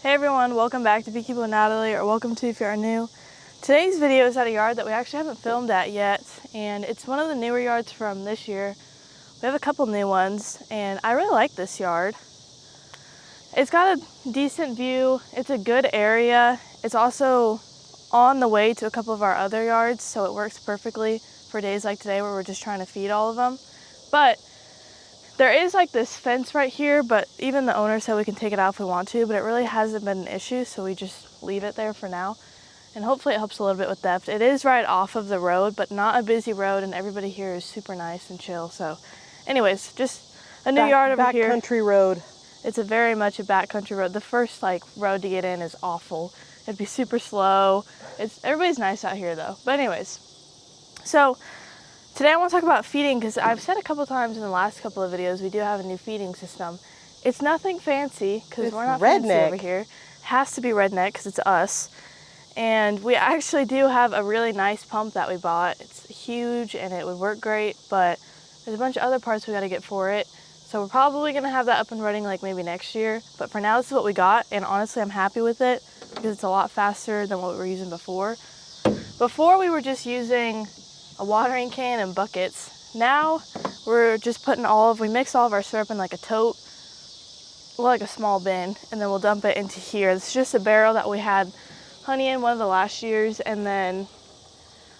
Hey everyone, welcome back to Beekeeping with Natalie, or welcome to if you are new. Today's video is at a yard that we actually haven't filmed at yet, and it's one of the newer yards from this year. We have a couple new ones, and I really like this yard. It's got a decent view, it's a good area. It's also on the way to a couple of our other yards, so it works perfectly for days like today where we're just trying to feed all of them. But there is like this fence right here, but even the owner said we can take it out if we want to, but it really hasn't been an issue, so we just leave it there for now. And hopefully it helps a little bit with depth. It is right off of the road, but not a busy road, and everybody here is super nice and chill. So anyways, just a new yard over here. Backcountry road. It's a very much a backcountry road. The first road to get in is awful. It'd be super slow. Everybody's nice out here though. But anyways, so today I want to talk about feeding, because I've said a couple times in the last couple of videos we do have a new feeding system. It's nothing fancy, because we're not fancy over here. It has to be redneck because it's us. And we actually do have a really nice pump that we bought. It's huge and it would work great, but there's a bunch of other parts we got to get for it. So we're probably going to have that up and running like maybe next year. But for now, this is what we got, and honestly I'm happy with it because it's a lot faster than what we were using before. Before we were just using a watering can and buckets. Now we're just we mix all of our syrup in like a tote, like a small bin, and then we'll dump it into here. It's just a barrel that we had honey in one of the last years, and then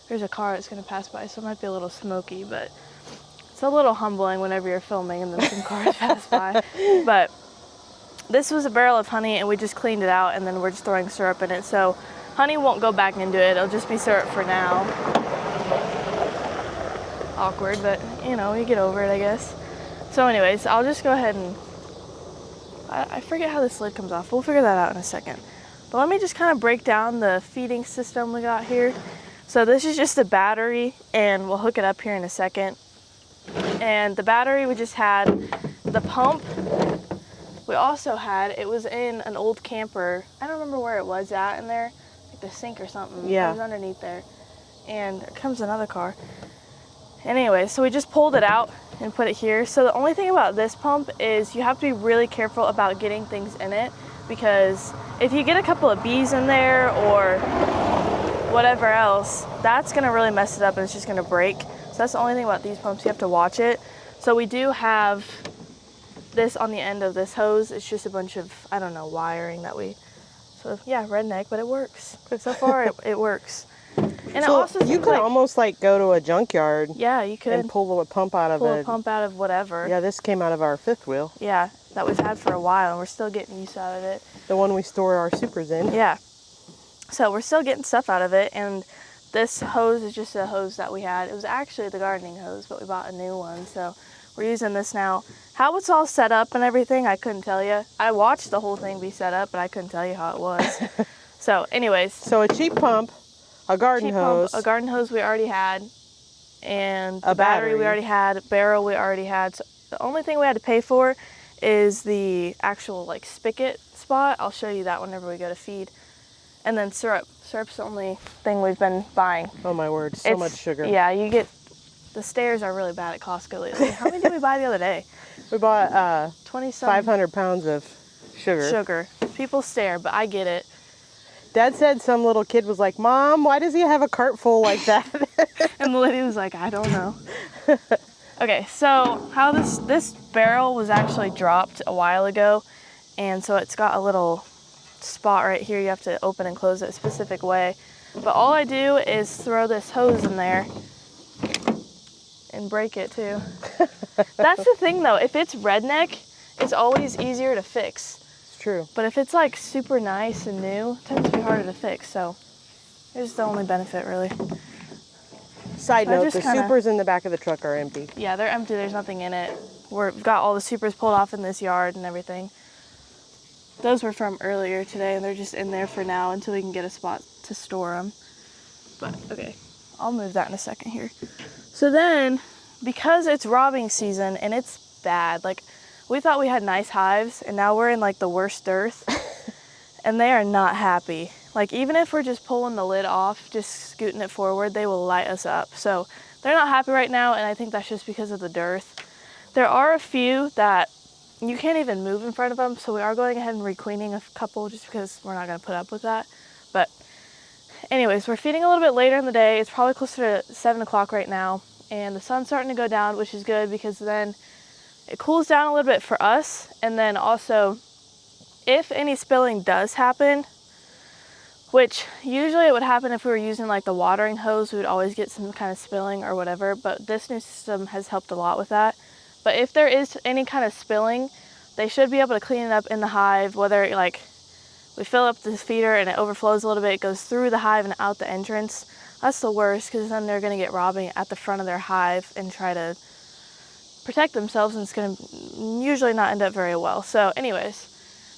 there's a car that's gonna pass by, so it might be a little smoky, but it's a little humbling whenever you're filming and then some cars pass by. But this was a barrel of honey, and we just cleaned it out, and then we're just throwing syrup in it. So honey won't go back into it, it'll just be syrup for now. Awkward, but you know, you get over it, I guess. So anyways, I'll just go ahead and I forget how this lid comes off. We'll figure that out in a second. But let me just kind of break down the feeding system we got here. So this is just a battery, and we'll hook it up here in a second. And the battery, we just had the pump. We also had, it was in an old camper. I don't remember where it was at in there, like the sink or something. Yeah. It was underneath there. And there comes another car. Anyway, so we just pulled it out and put it here. So the only thing about this pump is you have to be really careful about getting things in it, because if you get a couple of bees in there or whatever else, that's gonna really mess it up and it's just gonna break. So that's the only thing about these pumps, you have to watch it. So we do have this on the end of this hose. It's just a bunch of, I don't know, wiring that so yeah, redneck, but it works. So far it works. And so it also you could almost like go to a junkyard. Yeah, you could. And pull a pump out of a pump out of whatever. Yeah, this came out of our fifth wheel. Yeah, that we've had for a while, and we're still getting use out of it. The one we store our supers in. Yeah. So we're still getting stuff out of it, and this hose is just a hose that we had. It was actually the gardening hose, but we bought a new one, so we're using this now. How it's all set up and everything, I couldn't tell you. I watched the whole thing be set up, but I couldn't tell you how it was. So anyways. So a cheap pump. A garden hose. A garden hose we already had, and a battery we already had, a barrel we already had. So the only thing we had to pay for is the actual like spigot spot. I'll show you that whenever we go to feed. And then syrup. Syrup's the only thing we've been buying. Oh my word, so much sugar. Yeah, the stairs are really bad at Costco lately. How many did we buy the other day? We bought 500 pounds of sugar. People stare, but I get it. Dad said some little kid was like, "Mom, why does he have a cart full like that?" And the lady was like, "I don't know." Okay, so how this barrel was actually dropped a while ago, and so it's got a little spot right here. You have to open and close it a specific way. But all I do is throw this hose in there and break it too. That's the thing though, if it's redneck, it's always easier to fix. True. But if it's like super nice and new, it tends to be harder to fix, so it's the only benefit really. Side note, the supers in the back of the truck are empty. Yeah, they're empty, there's nothing in it. We've got all the supers pulled off in this yard and everything. Those were from earlier today, and they're just in there for now until we can get a spot to store them. But okay, I'll move that in a second here. So then, because it's robbing season and it's bad, like we thought we had nice hives, and now we're in like the worst dearth, and they are not happy. Like even if we're just pulling the lid off, just scooting it forward, they will light us up. So they're not happy right now, and I think that's just because of the dearth. There are a few that you can't even move in front of them, so we are going ahead and re-queening a couple just because we're not going to put up with that. But anyways, we're feeding a little bit later in the day. It's probably closer to 7 o'clock right now, and the sun's starting to go down, which is good because then it cools down a little bit for us. And then also, if any spilling does happen, which usually it would happen if we were using like the watering hose, we would always get some kind of spilling or whatever, but this new system has helped a lot with that. But if there is any kind of spilling, they should be able to clean it up in the hive, whether like we fill up the feeder and it overflows a little bit, it goes through the hive and out the entrance. That's the worst, because then they're going to get robbing at the front of their hive and try to protect themselves, and it's going to usually not end up very well. So anyways,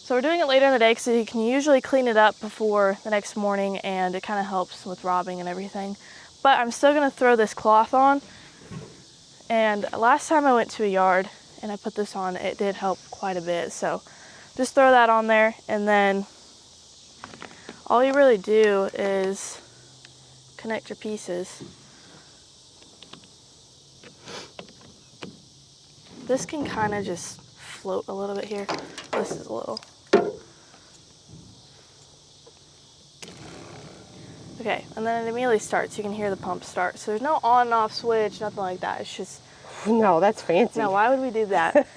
so we're doing it later in the day because you can usually clean it up before the next morning, and it kind of helps with robbing and everything. But I'm still going to throw this cloth on. And last time I went to a yard and I put this on, it did help quite a bit. So just throw that on there, and then all you really do is connect your pieces. This can kind of just float a little bit here. This is a little. Okay, and then it immediately starts. You can hear the pump start. So there's no on and off switch, nothing like that. It's just. No, that's fancy. No, why would we do that?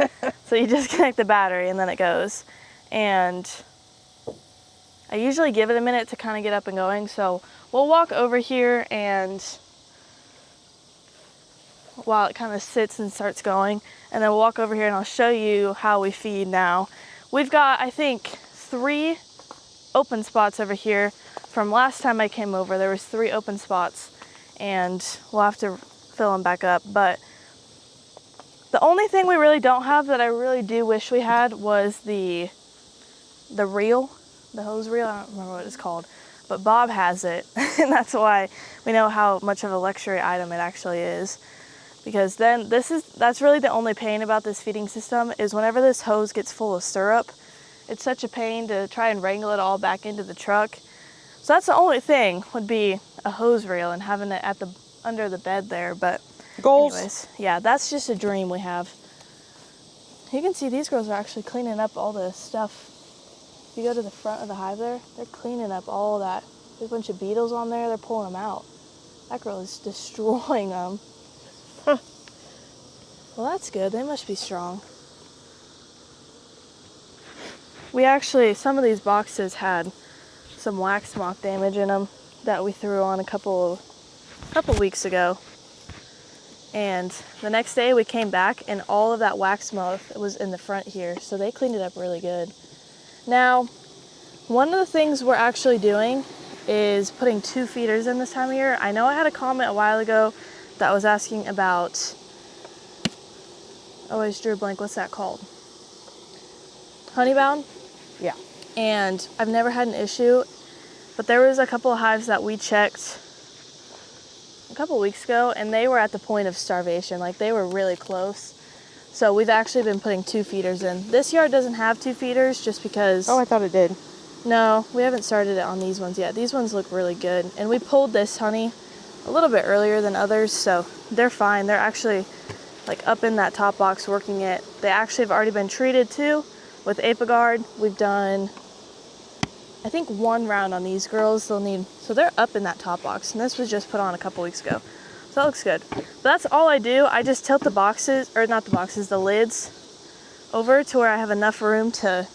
So you just connect the battery and then it goes. And I usually give it a minute to kind of get up and going. So we'll walk over here, and while it kind of sits and starts going, and then we'll walk over here and I'll show you how we feed now. We've got, I think, 3 open spots over here. From last time I came over, there was 3 open spots, and we'll have to fill them back up. But the only thing we really don't have that I really do wish we had was the reel, the hose reel. I don't remember what it's called, but Bob has it, and that's why we know how much of a luxury item it actually is. Because then that's really the only pain about this feeding system, is whenever this hose gets full of syrup, it's such a pain to try and wrangle it all back into the truck. So that's the only thing, would be a hose reel and having it at under the bed there. But Goals. anyways, yeah, that's just a dream we have. You can see these girls are actually cleaning up all the stuff. If you go to the front of the hive there, they're cleaning up all that. There's a bunch of beetles on there, they're pulling them out. That girl is destroying them. Huh. Well, that's good. They must be strong. We actually, some of these boxes had some wax moth damage in them that we threw on a couple weeks ago. And the next day we came back and all of that wax moth was in the front here. So they cleaned it up really good. Now, one of the things we're actually doing is putting 2 feeders in this time of year. I know I had a comment a while ago that was asking about, oh, I just drew a blank, what's that called? Honeybound? Yeah. And I've never had an issue, but there was a couple of hives that we checked a couple weeks ago, and they were at the point of starvation. Like, they were really close. So we've actually been putting 2 feeders in. This yard doesn't have 2 feeders just because... Oh, I thought it did. No, we haven't started it on these ones yet. These ones look really good. And we pulled this honey a little bit earlier than others, so they're fine. They're actually like up in that top box working it. They actually have already been treated too with Apiguard. We've done, I think, 1 round on these girls. So they're up in that top box, and this was just put on a couple weeks ago. So that looks good. But that's all I do. I just tilt the boxes, or not the boxes, the lids over to where I have enough room to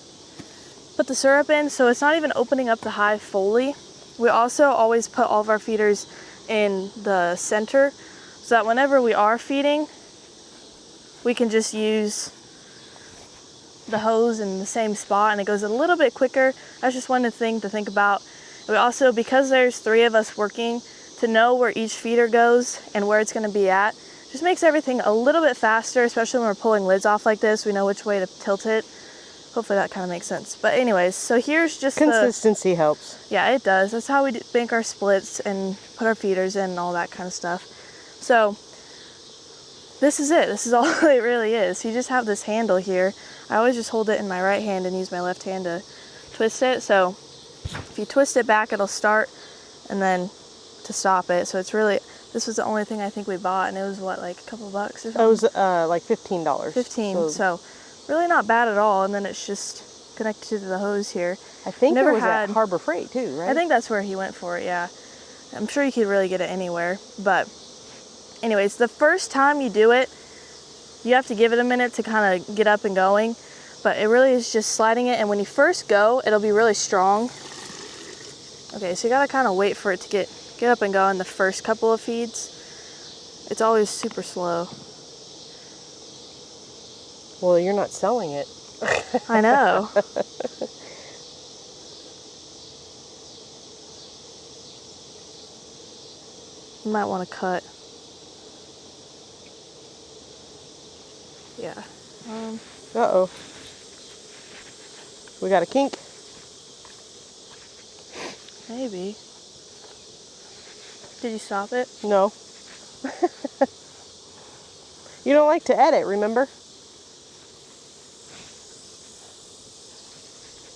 put the syrup in, so it's not even opening up the hive fully. We also always put all of our feeders in the center so that whenever we are feeding, we can just use the hose in the same spot and it goes a little bit quicker. That's just one thing to think about. We also, because there's 3 of us working, to know where each feeder goes and where it's going to be at just makes everything a little bit faster, especially when we're pulling lids off like this. We know which way to tilt it. Hopefully that kind of makes sense. But anyways, so here's just consistency helps. Yeah, it does. That's how we bank our splits and put our feeders in and all that kind of stuff. So this is it. This is all it really is. You just have this handle here. I always just hold it in my right hand and use my left hand to twist it. So if you twist it back, it'll start, and then to stop it. So it's really, this was the only thing I think we bought, and it was what, like a couple bucks or something? It was like $15. 15. So really not bad at all. And then it's just connected to the hose here. I think Never it was had- at Harbor Freight too, right? I think that's where he went for it, yeah. I'm sure you could really get it anywhere. But anyways, the first time you do it, you have to give it a minute to kind of get up and going. But it really is just sliding it. And when you first go, it'll be really strong. Okay, so you gotta kind of wait for it to get up and go in the first couple of feeds. It's always super slow. Well, you're not selling it. I know. You might want to cut. Yeah. Uh-oh. We got a kink. Maybe. Did you stop it? No. You don't like to edit, remember?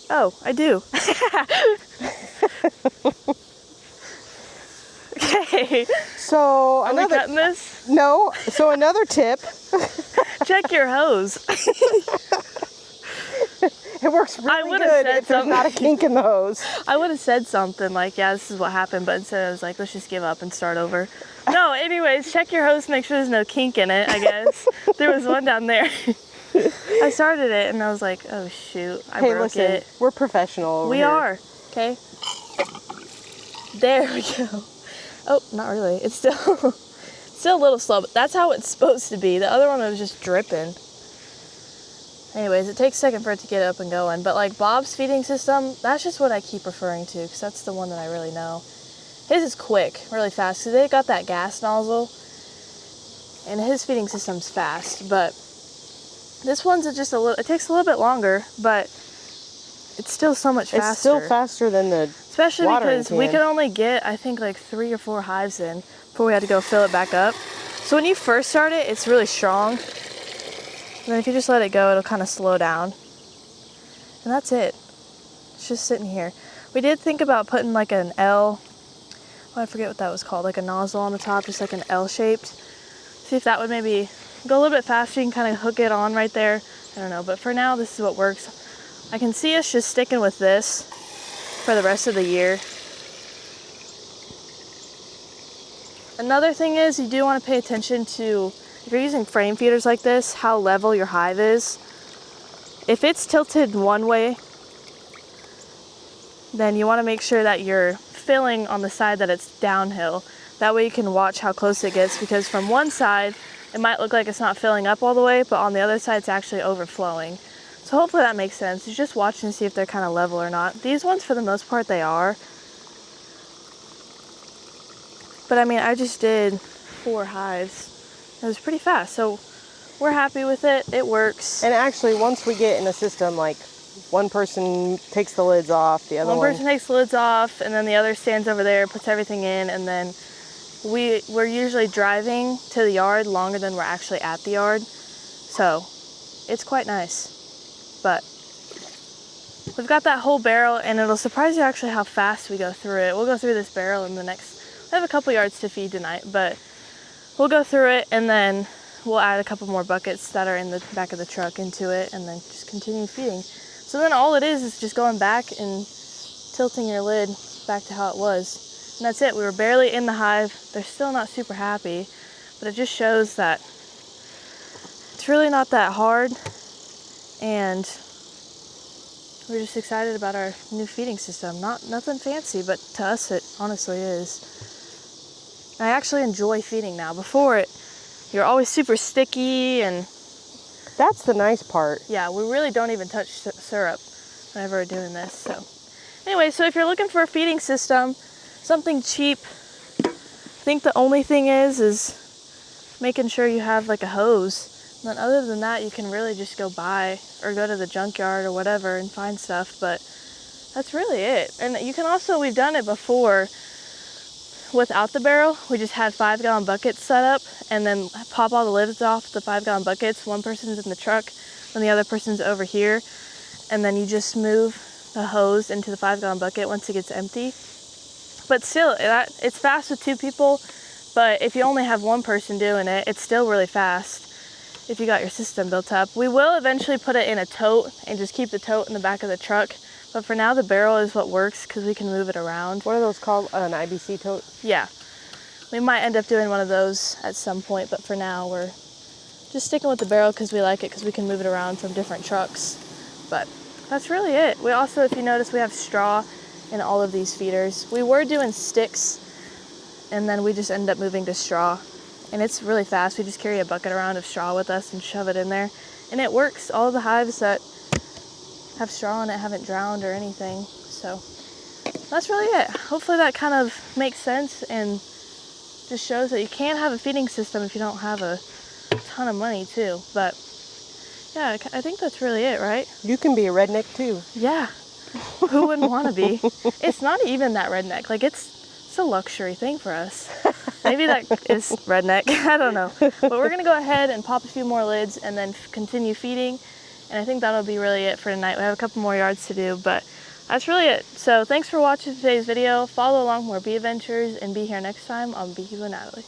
Oh, I do. Okay. So Are we cutting this? No. So another tip. Check your hose. It works I really would've good said if there's not a kink in the hose. I would have said something like, yeah, this is what happened, but instead I was like, let's just give up and start over. No, anyways, check your hose, make sure there's no kink in it, I guess. There was one down there. I started it and I was like, oh shoot, I broke it. We're professional over We here. are, okay? There we go. Oh, not really. It's still a little slow, but that's how it's supposed to be. The other one was just dripping. Anyways, it takes a second for it to get up and going. But like Bob's feeding system, that's just what I keep referring to because that's the one that I really know. His is quick, really fast. Because they got that gas nozzle. And his feeding system's fast. But this one's just it takes a little bit longer, but it's still so much faster. It's still faster than the Especially watering because we can. could only get, I think, like 3 or 4 hives in before we had to go fill it back up. So when you first start it, it's really strong. And then if you just let it go, it'll kind of slow down. And that's it. It's just sitting here. We did think about putting like an L, I forget what that was called, like a nozzle on the top, just like an L-shaped. See if that would maybe go a little bit faster. You can kind of hook it on right there. I don't know, but for now, this is what works. I can see us just sticking with this for the rest of the year. Another thing is you do want to pay attention to, if you're using frame feeders like this, how level your hive is. If it's tilted one way, then you want to make sure that you're filling on the side that it's downhill. That way you can watch how close it gets, because from one side it might look like it's not filling up all the way, but on the other side it's actually overflowing. So hopefully that makes sense. You just watch and see if they're kind of level or not. These ones, for the most part, they are. But I mean, I just did 4 hives. It was pretty fast, so we're happy with it. It works. And actually, once we get in a system, like one person takes the lids off, the other one person takes the lids off, and then the other stands over there, puts everything in, and then we're usually driving to the yard longer than we're actually at the yard. So it's quite nice. But we've got that whole barrel, and it'll surprise you actually how fast we go through it. We'll go through this barrel in the next, I have a couple yards to feed tonight, but we'll go through it and then we'll add a couple more buckets that are in the back of the truck into it and then just continue feeding. So then all it is just going back and tilting your lid back to how it was. And that's it. We were barely in the hive. They're still not super happy, but it just shows that it's really not that hard, and we're just excited about our new feeding system. Nothing fancy, but to us it honestly is. I actually enjoy feeding now. Before you're always super sticky, and that's the nice part. Yeah, we really don't even touch syrup whenever we're doing this. So anyway, so if you're looking for a feeding system, something cheap, I think the only thing is making sure you have like a hose. And then other than that, you can really just go buy or go to the junkyard or whatever and find stuff, but that's really it. And you can also, we've done it before without the barrel. We just had 5-gallon buckets set up and then pop all the lids off the 5-gallon buckets. One person's in the truck and the other person's over here. And then you just move the hose into the 5-gallon bucket once it gets empty. But still, it's fast with 2 people, but if you only have one person doing it, it's still really fast. if you got your system built up. We will eventually put it in a tote and just keep the tote in the back of the truck. But for now, the barrel is what works because we can move it around. What are those called? An IBC tote? Yeah. We might end up doing one of those at some point, but for now, we're just sticking with the barrel because we like it, because we can move it around from different trucks. But that's really it. We also, if you notice, we have straw in all of these feeders. We were doing sticks, and then we just ended up moving to straw. And it's really fast. We just carry a bucket around of straw with us and shove it in there. And it works. All of the hives that have straw in it haven't drowned or anything. So that's really it. Hopefully that kind of makes sense and just shows that you can have a feeding system if you don't have a ton of money too. But yeah, I think that's really it, right? You can be a redneck too. Yeah. Who wouldn't want to be? It's not even that redneck. Like, it's a luxury thing for us. Maybe that is redneck. I don't know. But we're going to go ahead and pop a few more lids and then continue feeding. And I think that'll be really it for tonight. We have a couple more yards to do, but that's really it. So thanks for watching today's video. Follow along more bee adventures and be here next time on Beekeeping with Natalie.